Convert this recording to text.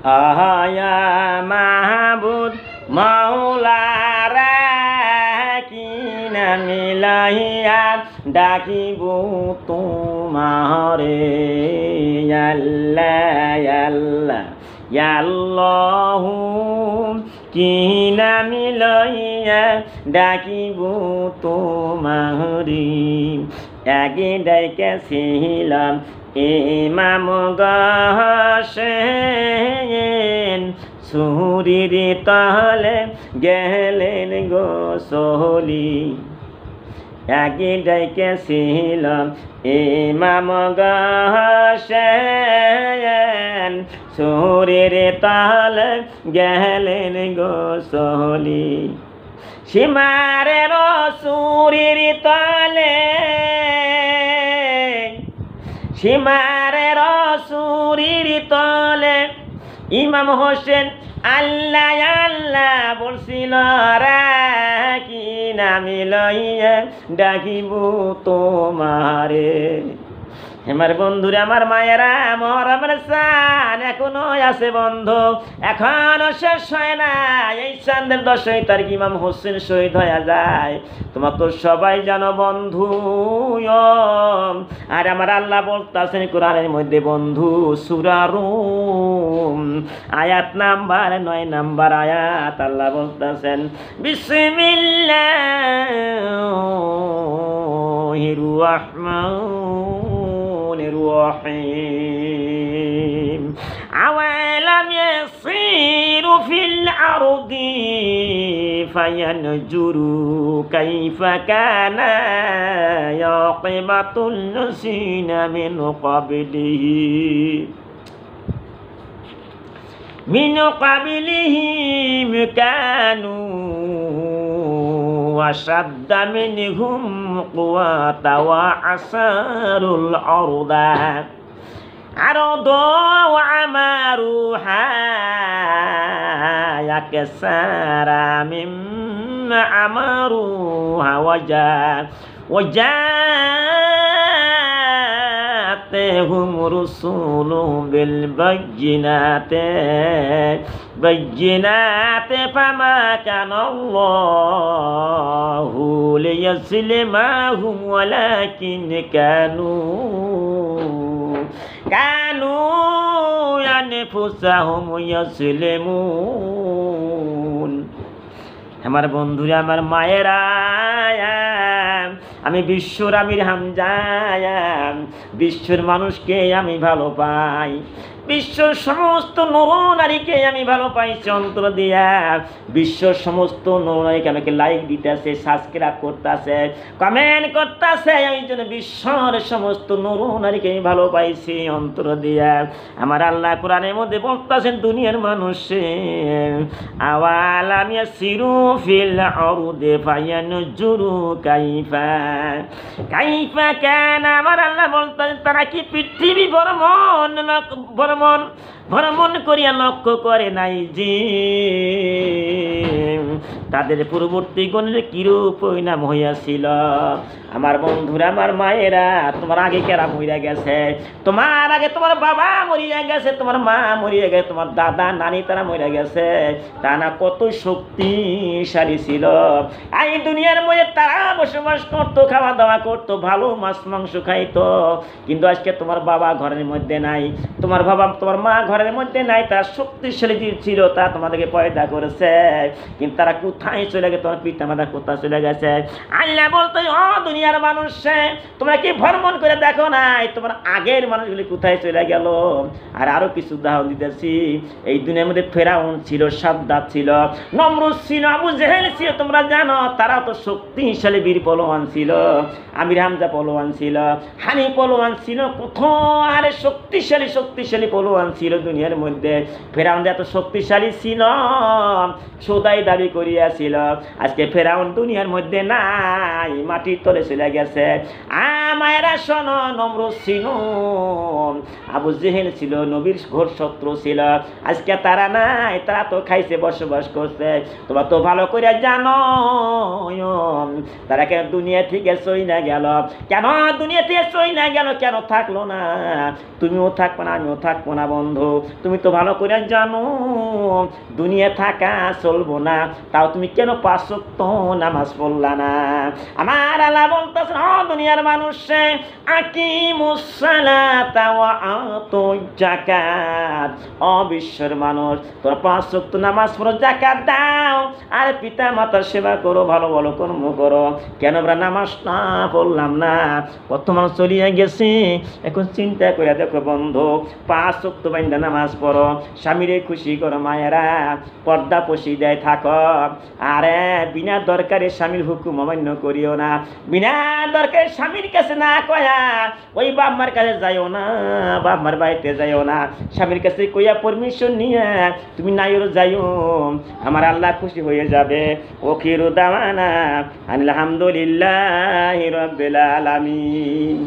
আহায়া মাহবুদ মাওলারা কি নামে লইয়া ডাকিব তোমারে আল্লাহ আল্লাহ আল্লাহু কি নামে লইয়া ডাকিব তোমারি আগে ডাইকেছিলাম ইমাম গাছেন সুরির তাহলে গেলেন গো সহলি আগে ডাইকেছিলাম ইমাম গাছেন সুরির তাহলে গেলেন গো সহলি সীমারের সুরির তলে সীমারের সুরির তলে ইমাম হোসেন আল্লাহ আল্লাহ বলছিল কি নামে লইয়া ডাকিব তোমারে। আমার বন্ধুরা আমার মায়েরা আমার চান এখনো আছে বন্ধু, এখনো শেষ হয় না। এই চাঁদের 10 তারিখ ইমাম হোসেন শহীদ হয়ে যায়। তোমার তো সবাই জানো বন্ধু। আর আমার আল্লাহ বলতেছেন কোরআনের মধ্যে বন্ধু সূরা রুম আয়াত নাম্বার 9 নাম্বার আয়াত আল্লাহ বলতেছেন বিসমিল্লাহির রাহমানির রহিম আওয়ালাম ইয়াসিরু ফিল আরদি ফায়ানজুরু কাইফা কানা আকিবাতুল লাযিনা মিন ক্বাবলিহিম কানু আশাদ্দা মিনহুম কুওয়াতা ওয়া আসারুল আরদা ওয়া আমারুহা ইয়াকসারা মিম্মা আমারুহা وجاءتهم رسلهم بالبينات فما كان الله ليظلمهم ولكن كانوا أنفسهم يظلمون। আমার বন্ধুরা আমার মায়েরা আমি বিশ্বর আমির হামজা বিশ্বর মানুষকে আমি ভালো পাই, বিশ্বর সমস্ত নরনারীকে আমি ভালো পাইছি অন্তর দিয়া। বিশ্বর সমস্ত নরনারীকে আমাকে লাইক দিতেছে, সাবস্ক্রাইব করতেছে, কমেন্ট করতেছে। এই জন্য বিশ্বর সমস্ত নরনারীকে আমি ভালো পাইছি অন্তর দিয়া। আমার আল্লাহ কোরআনের মধ্যে বলতেছেন দুনিয়ার মানুষে আওয়ালাম ইয়াসিরু ফিল আরদি ফায়ানজুরু কাইফা কানা। আমার আল্লাহ বলতেছেন তারা কি পৃথিবী ভ্রমণ করিয়া লক্ষ্য করে নাই যে তাদের পূর্ববর্তী গণের কিরূপ পরিণাম হইয়াছিল। আমার বন্ধুরা আমার মায়েরা তোমার আগে কেরা মরিয়া গেছে, তোমার আগে তোমার বাবা মরিয়া গেছে, তোমার মা মরিয়া গেছে, তোমার দাদা নানি তারা মরিয়া গেছে। তা না কত শক্তিশালী ছিল এই দুনিয়ার মধ্যে। তারা বসবাস করতো, খাওয়া দাওয়া করতো, ভালো মাছ মাংস খাইতো। কিন্তু আজকে তোমার বাবা ঘরের মধ্যে নাই, তোমার মা ঘরের মধ্যে নাই। তারা শক্তিশালী ছিল, তারা তোমাদেরকে পয়দা করেছে। কিন্তু তারা কোথায় চলে গেছে, তোমার পিতা মাতা কোথায় চলে গেছে। আল্লাহ বলতে দুনিয়ার মানুষ তোমরা কি ভ্রমণ করে দেখো নাই তোমার আগের মানুষগুলি কোথায় চলে গেল। আর আরো কিছু উদাহরণ দিতেছি। এই দুনিয়ার মধ্যে ফেরাউন ছিল, সাদ্দাত ছিল, নমরুদ ছিল, আবু জেহেল ছিল। তোমরা জানো তারা তো শক্তিশালী বীর পলোয়ান ছিল, আমির হামজা পলোয়ান ছিল, হানি পলোয়ান ছিল। কোথাও আরে শক্তিশালী পলোয়ান ছিল দুনিয়ার মধ্যে। ফেরাউন এত শক্তিশালী ছিল, সদাই দাবি করিয়াছিল। আজকে ফেরাউন দুনিয়ার মধ্যে নাই, মাটির তলে চলে গেছে। মায়েরা শোনো, নমরুদ ছিল, আবু জেহেল ছিল, নবীর ঘোর শত্রু ছিল। আজকে তারা নাই, তারা তো খাইছে, বসবাস করছে। তোমরা তো ভালো করে জানো তারা কেন দুনিয়া থেকে চই না গেল, কেন দুনিয়া থেকে চই না গেল, কেন থাকলো না? তুমিও থাকবো না, আমিও থাকবো না বন্ধু। তুমি তো ভালো করে জানো দুনিয়া থাকা চলবো না, তাও তুমি কেন 5 ওয়াক্ত নামাজ পড়লা না? আমার আল্লাহ বলতেছেন, দুনিয়ার মানুষ আকিমুস সালাতা ওয়া আতুজ যাকাত। বিশ্বের মানুষ, তোরা 5 ওয়াক্ত নামাজ পড়ো, যাকাত দাও, আর পিতা মাতার সেবা করো, ভালো ভালো কর্ম করো। কেন আমরা নামাজ না পড়লাম না? কত মানুষ চলিয়ে গেছে। এখন চিন্তা করে দেখো বন্ধু, 5 ওয়াক্ত বাইন্দা নামাজ পড়ো, স্বামীরে খুশি করো, মায়েরা পর্দা পশি দেয় থাকো। আরে বিনা দরকারে স্বামীর হুকুম অমান্য করিও না, বিনা দরকারে স্বামীর কাছে না কয়া ওই বাপ মার কাছে যাইও না, বাপ মার বাড়িতে যাইও না, স্বামীর কাছে কইয়া পারমিশন নিয়ে তুমি নাইও যাইও, আমার আল্লাহ খুশি হয়ে যাবে। ওখিরু দাওয়ানা আলহামদুলিল্লাহি রাব্বিল আলামিন।